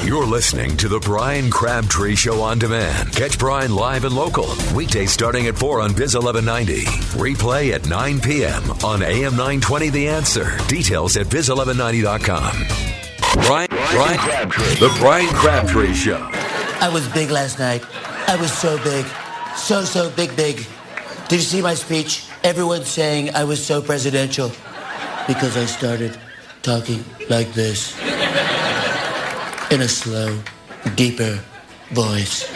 You're listening to The Brian Crabtree Show on demand. Catch Brian live and local. Weekdays starting at 4 on Biz 1190. Replay at 9 p.m. on AM 920 The Answer. Details at biz1190.com. Brian Crabtree. The Brian Crabtree Show. I was big last night. I was so big. So big. Did you see my speech? Everyone's saying I was so presidential because I started talking like this. In a slow, deeper voice.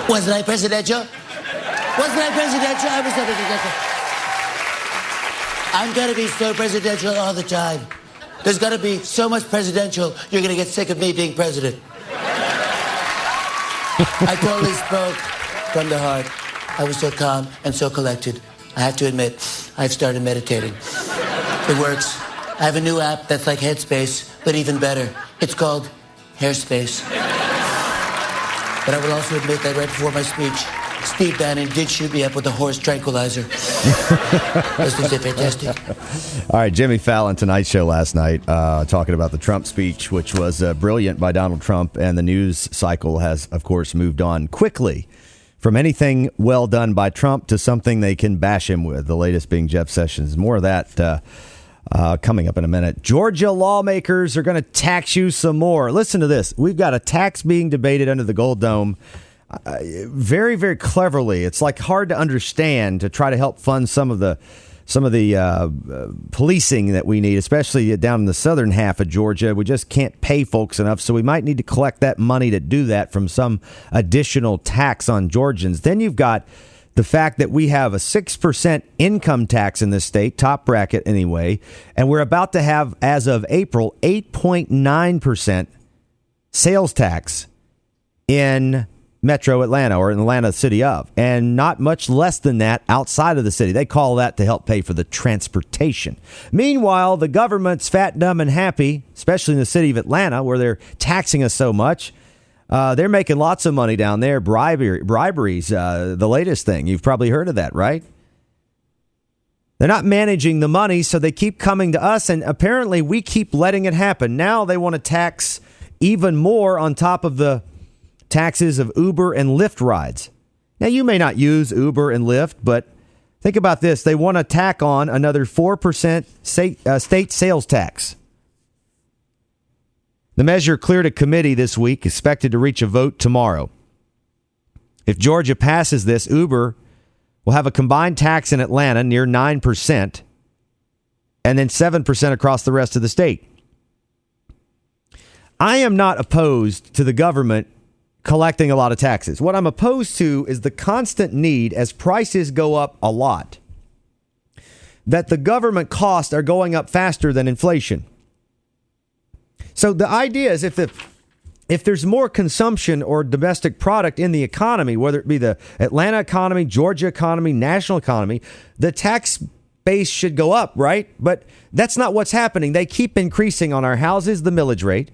Wasn't I presidential? I was so presidential. I'm going to be so presidential all the time. There's going to be so much presidential, you're going to get sick of me being president. I totally spoke from the heart. I was so calm and so collected. I have to admit, I've started meditating. It works. I have a new app that's like Headspace, but even better. It's called Hairspace. But I will also admit that right before my speech, Steve Bannon did shoot me up with a horse tranquilizer. This was fantastic. All right, Jimmy Fallon, Tonight Show last night, talking about the Trump speech, which was brilliant by Donald Trump, and the news cycle has, of course, moved on quickly from anything well done by Trump to something they can bash him with, the latest being Jeff Sessions. More of that coming up in a minute. Georgia lawmakers are going to tax you some more. Listen to this. We've got a tax being debated under the Gold Dome very, very cleverly. It's like hard to understand to try to help fund some of the policing that we need, especially down in the southern half of Georgia. We just can't pay folks enough, so we might need to collect that money to do that from some additional tax on Georgians. Then you've got the fact that we have a 6% income tax in this state, top bracket anyway, and we're about to have, as of April, 8.9% sales tax in Metro Atlanta, or in Atlanta city of, and not much less than that outside of the city. They call that to help pay for the transportation. Meanwhile, the government's fat, dumb, and happy, especially in the city of Atlanta, where they're taxing us so much. They're making lots of money down there. Briberies, the latest thing. You've probably heard of that, right? They're not managing the money, so they keep coming to us, and apparently we keep letting it happen. Now they want to tax even more on top of the taxes of Uber and Lyft rides. Now, you may not use Uber and Lyft, but think about this. They want to tack on another 4% state sales tax. The measure cleared a committee this week, expected to reach a vote tomorrow. If Georgia passes this, Uber will have a combined tax in Atlanta near 9% and then 7% across the rest of the state. I am not opposed to the government collecting a lot of taxes. What I'm opposed to is the constant need, as prices go up a lot, that the government costs are going up faster than inflation. So the idea is if there's more consumption or domestic product in the economy, whether it be the Atlanta economy, Georgia economy, national economy, the tax base should go up, right? But that's not what's happening. They keep increasing on our houses, the millage rate,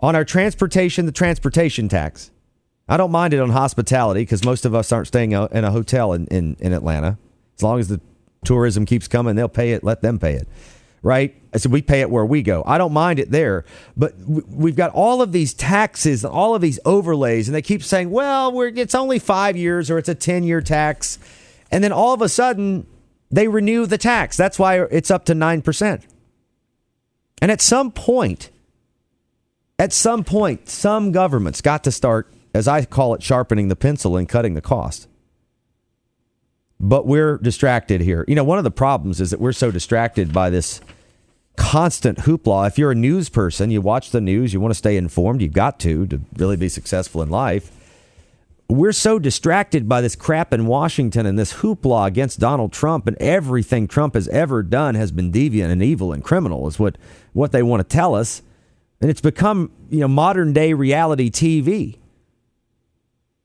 on our transportation, the transportation tax. I don't mind it on hospitality because most of us aren't staying in a hotel in Atlanta. As long as the tourism keeps coming, they'll pay it. Let them pay it. Right? I said we pay it where we go. I don't mind it there. But we've got all of these taxes, all of these overlays, and they keep saying, well, it's only 5 years or it's a 10-year tax. And then all of a sudden, they renew the tax. That's why it's up to 9%. And at some point, some government's got to start, as I call it, sharpening the pencil and cutting the cost. But we're distracted here. You know, one of the problems is that we're so distracted by this constant hoopla. If you're a news person, you watch the news, you want to stay informed, you've got to really be successful in life. We're so distracted by this crap in Washington and this hoopla against Donald Trump, and everything Trump has ever done has been deviant and evil and criminal is what they want to tell us. And it's become, modern day reality TV.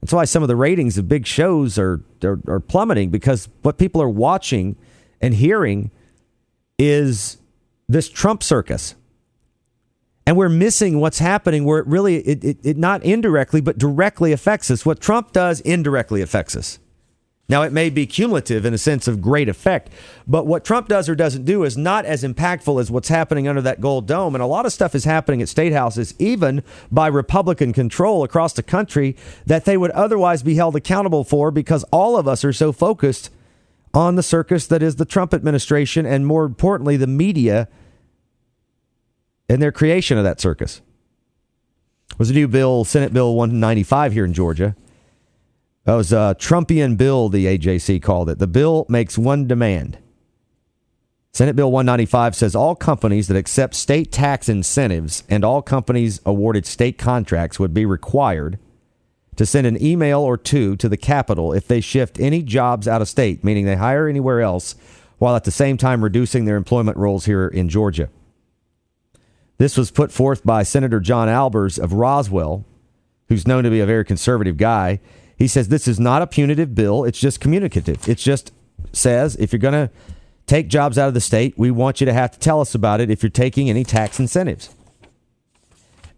That's why some of the ratings of big shows are plummeting, because what people are watching and hearing is this Trump circus. And we're missing what's happening where it really, it not indirectly, but directly affects us. What Trump does indirectly affects us. Now, it may be cumulative in a sense of great effect, but what Trump does or doesn't do is not as impactful as what's happening under that gold dome. And a lot of stuff is happening at state houses, even by Republican control across the country, that they would otherwise be held accountable for because all of us are so focused on the circus that is the Trump administration and, more importantly, the media and their creation of that circus. It was a new bill, Senate Bill 195 here in Georgia. That was a Trumpian bill, the AJC called it. The bill makes one demand. Senate Bill 195 says all companies that accept state tax incentives and all companies awarded state contracts would be required to send an email or two to the Capitol if they shift any jobs out of state, meaning they hire anywhere else, while at the same time reducing their employment rolls here in Georgia. This was put forth by Senator John Albers of Roswell, who's known to be a very conservative guy. He says this is not a punitive bill. It's just communicative. It just says if you're going to take jobs out of the state, we want you to have to tell us about it if you're taking any tax incentives.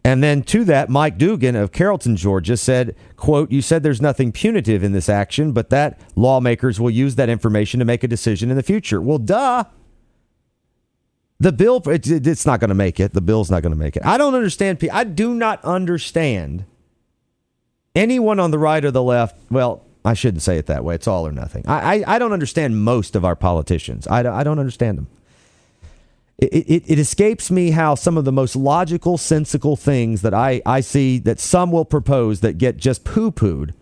And then to that, Mike Dugan of Carrollton, Georgia said, quote, you said there's nothing punitive in this action, but that lawmakers will use that information to make a decision in the future. Well, duh. The bill, it's not going to make it. The bill's not going to make it. I don't understand. I do not understand anyone on the right or the left. Well, I shouldn't say it that way. It's all or nothing. I don't understand most of our politicians. I don't understand them. It escapes me how some of the most logical, sensical things that I see that some will propose that get just poo-pooed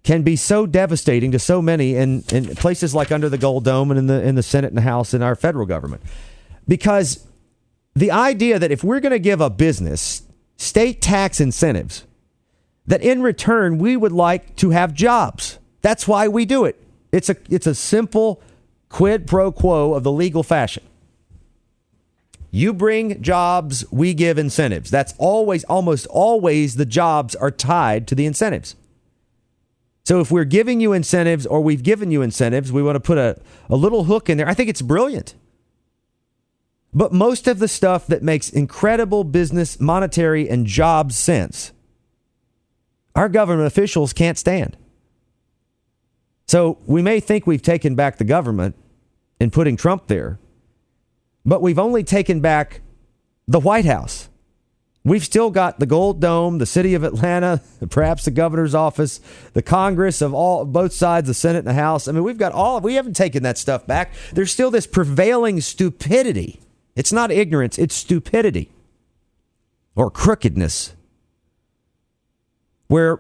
can be so devastating to so many in places like under the Gold Dome and in the Senate and the House and our federal government. Because the idea that if we're going to give a business state tax incentives, that in return we would like to have jobs. That's why we do it. It's a simple quid pro quo of the legal fashion. You bring jobs, we give incentives. That's almost always the jobs are tied to the incentives. So if we're giving you incentives or we've given you incentives, we want to put a little hook in there. I think it's brilliant. But most of the stuff that makes incredible business, monetary, and job sense, our government officials can't stand. So we may think we've taken back the government in putting Trump there, but we've only taken back the White House. We've still got the Gold Dome, the city of Atlanta, perhaps the governor's office, the Congress of both sides, the Senate and the House. I mean, we haven't taken that stuff back. There's still this prevailing stupidity. It's not ignorance, it's stupidity or crookedness, where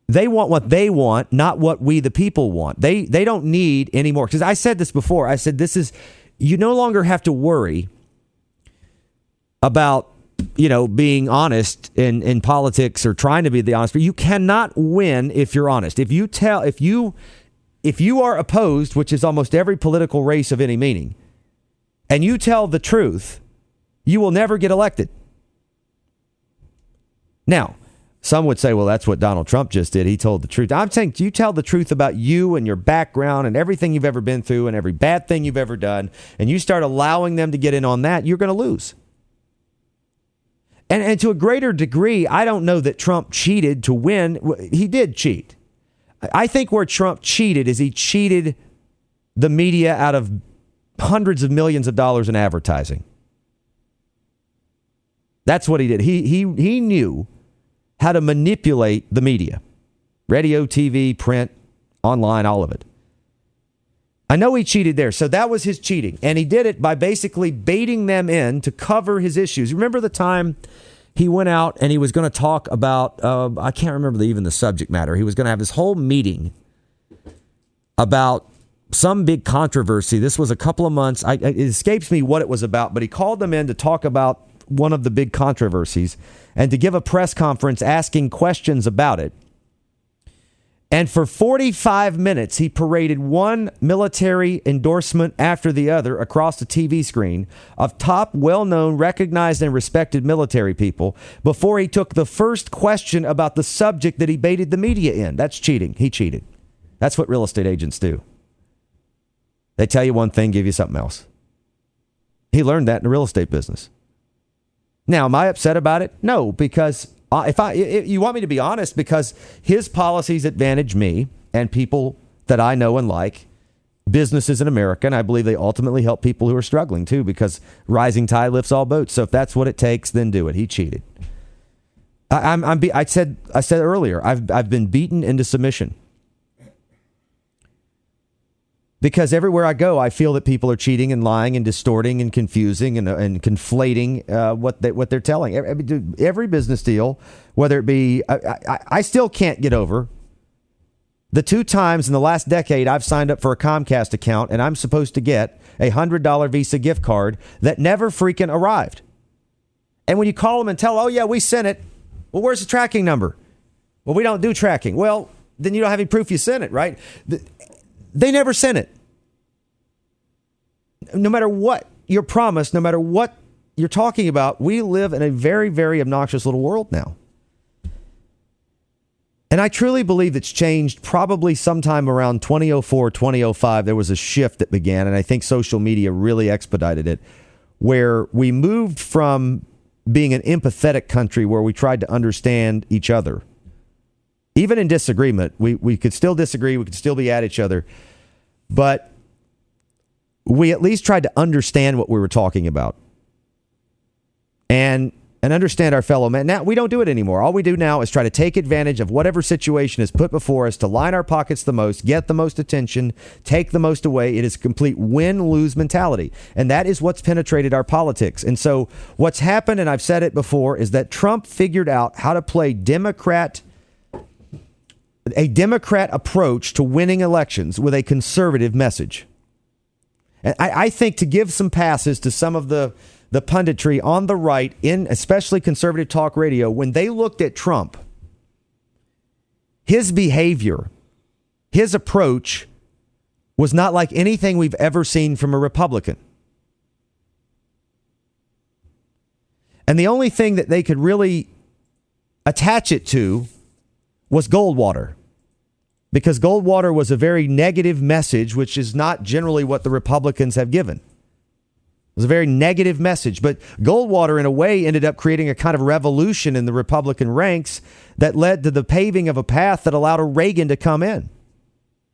they want what they want, not what we the people want. They don't need any more. Because I said this before. I said you no longer have to worry about being honest in politics or trying to be the honest. But you cannot win if you're honest. If you are opposed, which is almost every political race of any meaning, and you tell the truth, you will never get elected. Now, some would say, well, that's what Donald Trump just did. He told the truth. I'm saying you tell the truth about you and your background and everything you've ever been through and every bad thing you've ever done, and you start allowing them to get in on that, you're going to lose. And to a greater degree, I don't know that Trump cheated to win. He did cheat. I think where Trump cheated is he cheated the media out of hundreds of millions of dollars in advertising. That's what he did. He knew how to manipulate the media. Radio, TV, print, online, all of it. I know he cheated there. So that was his cheating. And he did it by basically baiting them in to cover his issues. Remember the time he went out and he was going to talk about, I can't remember even the subject matter. He was going to have this whole meeting about some big controversy. This was a couple of months. It escapes me what it was about, but he called them in to talk about one of the big controversies and to give a press conference asking questions about it. And for 45 minutes, he paraded one military endorsement after the other across the TV screen of top, well-known, recognized, and respected military people before he took the first question about the subject that he baited the media in. That's cheating. He cheated. That's what real estate agents do. They tell you one thing, give you something else. He learned that in the real estate business. Now, am I upset about it? No, because if you want me to be honest, because his policies advantage me and people that I know and like businesses in America, and I believe they ultimately help people who are struggling too, because rising tide lifts all boats. So if that's what it takes, then do it. He cheated. I said earlier, I've been beaten into submission. Because everywhere I go, I feel that people are cheating and lying and distorting and confusing and conflating what they're telling. Every business deal, whether it be, I still can't get over the 2 times in the last decade I've signed up for a Comcast account and I'm supposed to get a $100 Visa gift card that never freaking arrived. And when you call them and tell, oh yeah, we sent it. Well, where's the tracking number? Well, we don't do tracking. Well, then you don't have any proof you sent it, right? They never sent it. No matter what you're promised, no matter what you're talking about, we live in a very, very obnoxious little world now. And I truly believe it's changed probably sometime around 2004, 2005. There was a shift that began, and I think social media really expedited it, where we moved from being an empathetic country where we tried to understand each other. Even in disagreement, we could still disagree, we could still be at each other, but we at least tried to understand what we were talking about and understand our fellow man. Now, we don't do it anymore. All we do now is try to take advantage of whatever situation is put before us to line our pockets the most, get the most attention, take the most away. It is a complete win-lose mentality, and that is what's penetrated our politics. And so what's happened, and I've said it before, is that Trump figured out how to play a Democrat approach to winning elections with a conservative message. And I think to give some passes to some of the punditry on the right, in especially conservative talk radio, when they looked at Trump, his behavior, his approach was not like anything we've ever seen from a Republican. And the only thing that they could really attach it to was Goldwater. Because Goldwater was a very negative message, which is not generally what the Republicans have given. It was a very negative message. But Goldwater, in a way, ended up creating a kind of revolution in the Republican ranks that led to the paving of a path that allowed a Reagan to come in.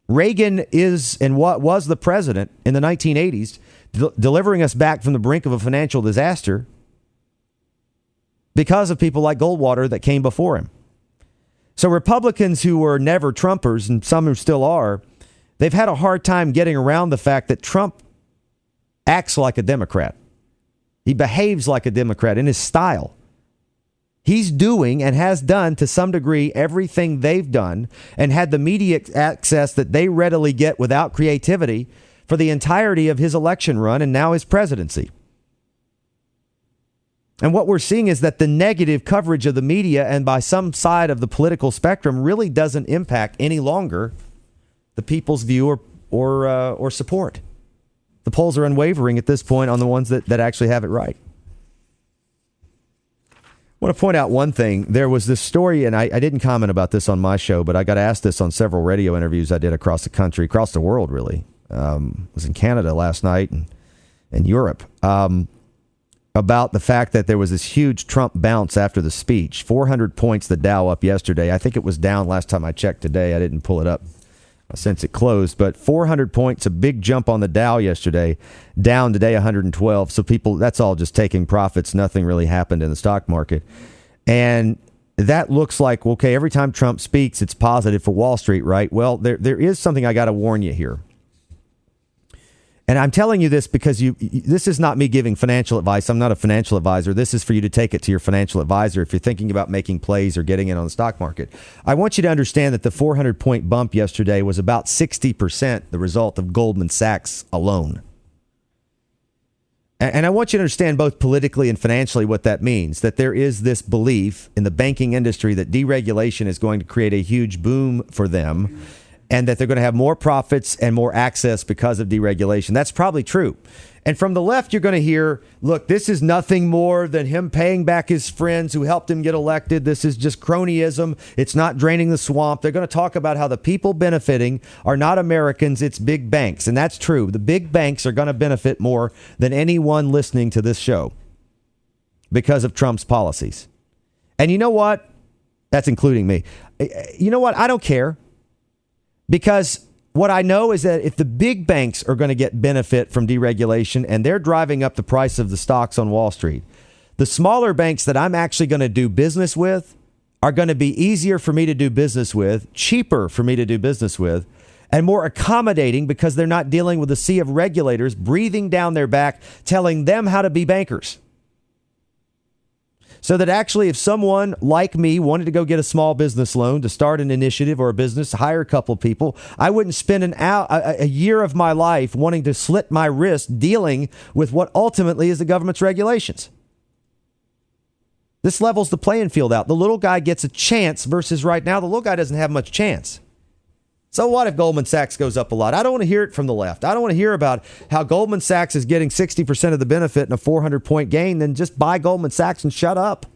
Reagan is and what was the president in the 1980s, delivering us back from the brink of a financial disaster because of people like Goldwater that came before him. So Republicans who were never Trumpers, and some who still are, they've had a hard time getting around the fact that Trump acts like a Democrat. He behaves like a Democrat in his style. He's doing and has done to some degree everything they've done and had the media access that they readily get without creativity for the entirety of his election run and now his presidency. And what we're seeing is that the negative coverage of the media and by some side of the political spectrum really doesn't impact any longer the people's view or support. The polls are unwavering at this point on the ones that actually have it right. I want to point out one thing. There was this story, and I didn't comment about this on my show, but I got asked this on several radio interviews I did across the country, across the world, really. Was in Canada last night and Europe. About the fact that there was this huge Trump bounce after the speech. 400 points, the Dow up yesterday. I think it was down last time I checked today. I didn't pull it up since it closed. But 400 points, a big jump on the Dow yesterday. Down today 112. So people, that's all just taking profits. Nothing really happened in the stock market. And that looks like, okay, every time Trump speaks, it's positive for Wall Street, right? Well, there is something I got to warn you here. And I'm telling you this because this is not me giving financial advice. I'm not a financial advisor. This is for you to take it to your financial advisor if you're thinking about making plays or getting in on the stock market. I want you to understand that the 400-point bump yesterday was about 60% the result of Goldman Sachs alone. And I want you to understand both politically and financially what that means, that there is this belief in the banking industry that deregulation is going to create a huge boom for them, and that they're going to have more profits and more access because of deregulation. That's probably true. And from the left, you're going to hear, look, this is nothing more than him paying back his friends who helped him get elected. This is just cronyism. It's not draining the swamp. They're going to talk about how the people benefiting are not Americans, it's big banks. And that's true. The big banks are going to benefit more than anyone listening to this show because of Trump's policies. And you know what? That's including me. You know what? I don't care. Because What I know is that if the big banks are going to get benefit from deregulation and they're driving up the price of the stocks on Wall Street, the smaller banks that I'm actually going to do business with are going to be easier for me to do business with, cheaper for me to do business with, and more accommodating because they're not dealing with a sea of regulators breathing down their back, telling them how to be bankers. So that actually if someone like me wanted to go get a small business loan to start an initiative or a business, hire a couple of people, I wouldn't spend a year of my life wanting to slit my wrist dealing with what ultimately is the government's regulations. This levels the playing field out. The little guy gets a chance versus right now, the little guy doesn't have much chance. So what if Goldman Sachs goes up a lot? I don't want to hear it from the left. I don't want to hear about how Goldman Sachs is getting 60% of the benefit in a 400-point gain. Then just buy Goldman Sachs and shut up.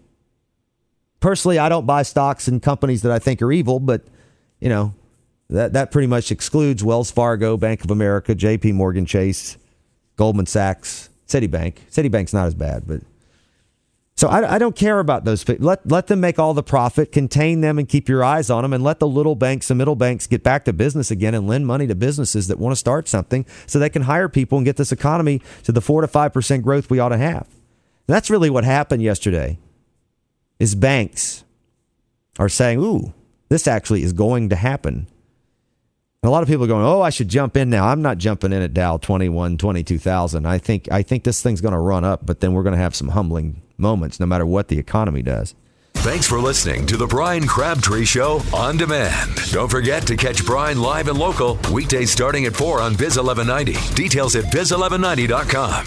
Personally, I don't buy stocks in companies that I think are evil, but, you know, that pretty much excludes Wells Fargo, Bank of America, JP Morgan Chase, Goldman Sachs, Citibank. Citibank's not as bad, but... So I don't care about those. Let them make all the profit, contain them and keep your eyes on them, and let the little banks and middle banks get back to business again and lend money to businesses that want to start something so they can hire people and get this economy to the 4 to 5% growth we ought to have. And that's really what happened yesterday is banks are saying, ooh, this actually is going to happen. And a lot of people are going, oh, I should jump in now. I'm not jumping in at Dow 21, 22,000. I think this thing's going to run up, but then we're going to have some humbling moments no matter what the economy does. Thanks for listening to the Brian Crabtree Show on demand. Don't forget to catch Brian live and local weekdays starting at 4 on Biz 1190. Details at biz1190.com.